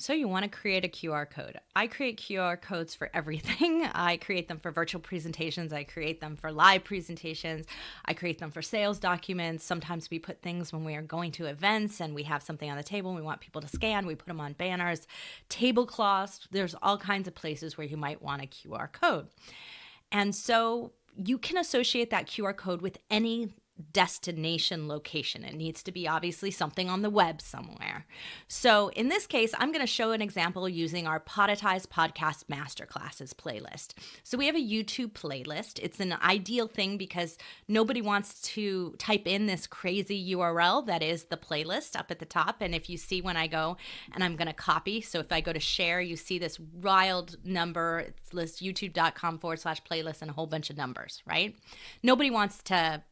So you want to create a QR code. I create QR codes for everything. I create them for virtual presentations. I create them for live presentations. I create them for sales documents. Sometimes we put things when we are going to events and we have something on the table and we want people to scan. We put them on banners, tablecloths. There's all kinds of places where you might want a QR code. And so you can associate that QR code with any destination location. It needs to be obviously something on the web somewhere. So in this case, I'm going to show an example using our Podetize Podcast Masterclasses playlist. So we have a YouTube playlist. It's an ideal thing because nobody wants to type in this crazy URL that is the playlist up at the top. And if you see when I go and I'm going to copy, so if I go to share, you see this wild number. It's list youtube.com/playlist and a whole bunch of numbers, right? Nobody wants to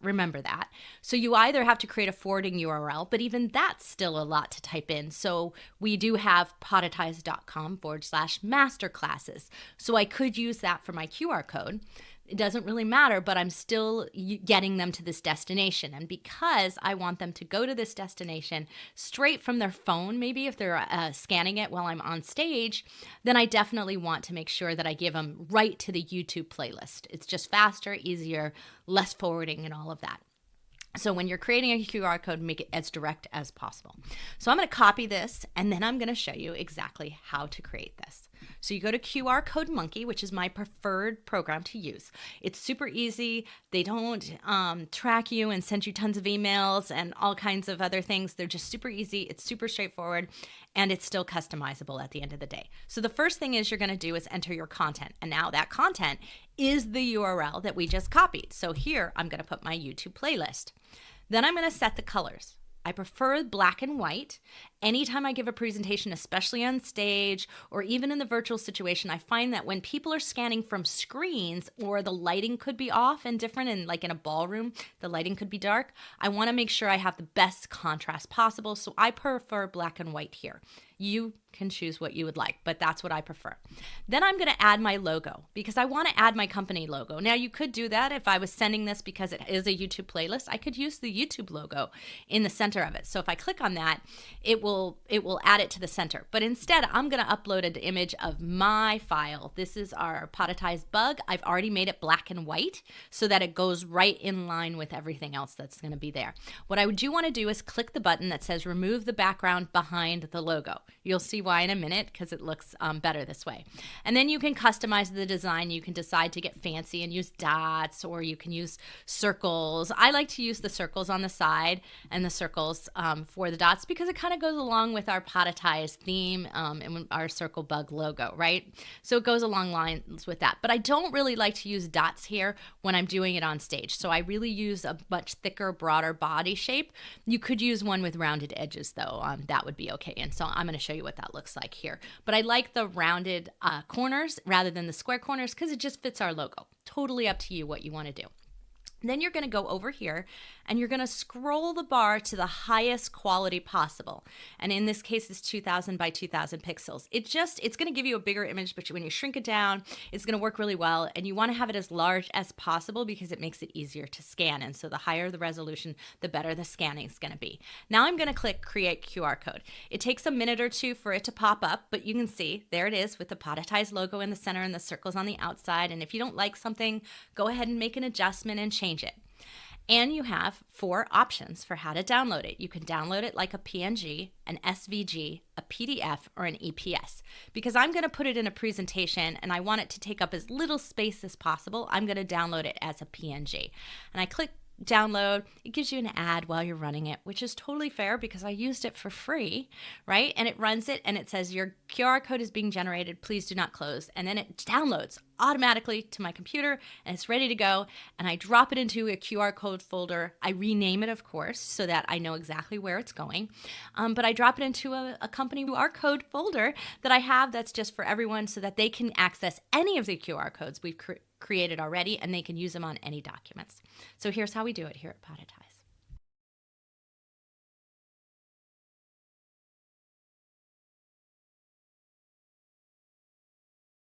remember that. So you either have to create a forwarding URL, but even that's still a lot to type in. So we do have podetize.com/masterclasses. So I could use that for my QR code. It doesn't really matter, but I'm still getting them to this destination. And because I want them to go to this destination straight from their phone, maybe if they're scanning it while I'm on stage, then I definitely want to make sure that I give them right to the YouTube playlist. It's just faster, easier, less forwarding and all of that. So when you're creating a QR code, make it as direct as possible. So I'm going to copy this, and then I'm going to show you exactly how to create this. So you go to QR Code Monkey, which is my preferred program to use. It's super easy. They don't track you and send you tons of emails and all kinds of other things. They're just super easy. It's super straightforward, and it's still customizable at the end of the day. So the first thing is you're going to do is enter your content. And now that content is the URL that we just copied. So here I'm going to put my YouTube playlist. Then I'm going to set the colors. I prefer black and white. Anytime I give a presentation, especially on stage or even in the virtual situation, I find that when people are scanning from screens or the lighting could be off and different, and like in a ballroom, the lighting could be dark, I want to make sure I have the best contrast possible. So I prefer black and white here. You can choose what you would like, but that's what I prefer. Then I'm going to add my logo because I want to add my company logo. Now you could do that if I was sending this because it is a YouTube playlist. I could use the YouTube logo in the center of it. So if I click on that, it will add it to the center. But instead, I'm going to upload an image of my file. This is our Podetize bug. I've already made it black and white so that it goes right in line with everything else that's going to be there. What I do want to do is click the button that says remove the background behind the logo. You'll see why in a minute because it looks better this way. And then you can customize the design. You can decide to get fancy and use dots, or you can use circles. I like to use the circles on the side and the circles for the dots because it kind of goes along with our Podetize theme and our circle bug logo, right? So it goes along lines with that. But I don't really like to use dots here when I'm doing it on stage. So I really use a much thicker, broader body shape. You could use one with rounded edges though. That would be okay. And so I'm going to show you what that looks like here. But I like the rounded corners rather than the square corners because it just fits our logo. Totally up to you what you want to do. Then you're going to go over here and you're going to scroll the bar to the highest quality possible. And in this case, it's 2000 by 2000 pixels. It's going to give you a bigger image, but when you shrink it down, it's going to work really well. And you want to have it as large as possible because it makes it easier to scan. And so the higher the resolution, the better the scanning is going to be. Now I'm going to click Create QR Code. It takes a minute or two for it to pop up, but you can see there it is with the Podetize logo in the center and the circles on the outside. And if you don't like something, go ahead and make an adjustment and change it. And you have 4 options for how to download it. You can download it like a PNG, an SVG, a PDF, or an EPS. Because I'm going to put it in a presentation and I want it to take up as little space as possible, I'm going to download it as a PNG. And I click download. It gives you an ad while you're running it, which is totally fair because I used it for free, right? And it runs it and it says your QR code is being generated. Please do not close. And then it downloads automatically to my computer and it's ready to go. And I drop it into a QR code folder. I rename it, of course, so that I know exactly where it's going. But I drop it into a company QR code folder that I have that's just for everyone so that they can access any of the QR codes we've created already and they can use them on any documents. So here's how we do it here at Podetize.